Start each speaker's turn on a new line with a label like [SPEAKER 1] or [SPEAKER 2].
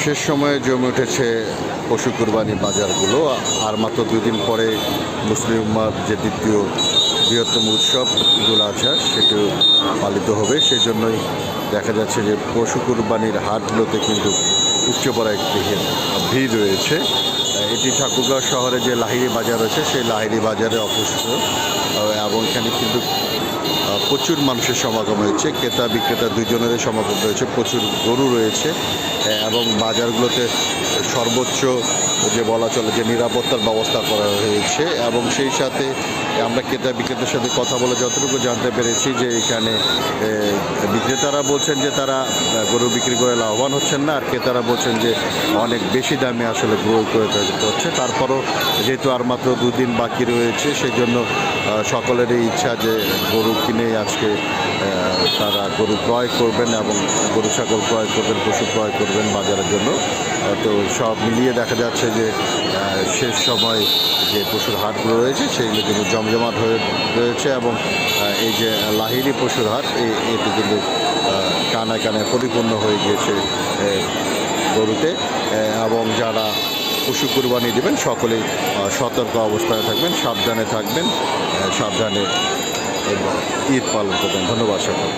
[SPEAKER 1] শেষ সময়ে জমে উঠেছে পশু কুরবানি বাজারগুলো। আর মাত্র 2 দিন পরে মুসলিম উম্মার যে দ্বিতীয় বৃহত্তম উৎসব ঈদুল আজহা সেটিও পালিত হবে। সেই জন্যই দেখা যাচ্ছে যে পশু কুরবানির হাটগুলোতে কিন্তু উপচে পড়া একটি ভিড় রয়েছে। এটি ঠাকুরগাঁও শহরে যে লাহিড়ী বাজার রয়েছে সেই লাহিড়ী বাজারে অবস্থিত এবং এখানে কিন্তু প্রচুর মানুষের সমাগম হয়েছে, ক্রেতা বিক্রেতা দুজনেরই সমাগম রয়েছে। প্রচুর গরু রয়েছে এবং বাজারগুলোতে সর্বোচ্চ যে বলা চলে যে নিরাপত্তার ব্যবস্থা করা হয়েছে। এবং সেই সাথে আমরা ক্রেতা বিক্রেতার সাথে কথা বলে যতটুকু জানতে পেরেছি যে এখানে বিক্রেতারা বলছেন যে তারা গরু বিক্রি করে লাভবান হচ্ছেন না, আর ক্রেতারা বলছেন যে অনেক বেশি দামে আসলে ক্রয় করে হচ্ছে। তারপরও যেহেতু আর মাত্র 2 দিন বাকি রয়েছে সেই জন্য সকলেরই ইচ্ছা যে গরু কিনে আজকে তারা গরু ক্রয় করবেন এবং গরু ছাগল ক্রয় করবেন, পশু ক্রয় করবেন বাজারের জন্য। তো সব মিলিয়ে দেখা যাচ্ছে যে শেষ সময় যে পশুর হাটগুলো রয়েছে সেইগুলো কিন্তু জমজমাট হয়ে রয়েছে এবং এই যে লাহিড়ী পশুর হাট এটি কিন্তু কানায় কানায় পরিপূর্ণ হয়ে গিয়েছে গরুতে। এবং যারা পশু কুরবানি দেবেন সকলেই সতর্ক অবস্থায় থাকবেন, সাবধানে থাকবেন, সাবধানে ঈদ পালন করবেন। ধন্যবাদ সকল।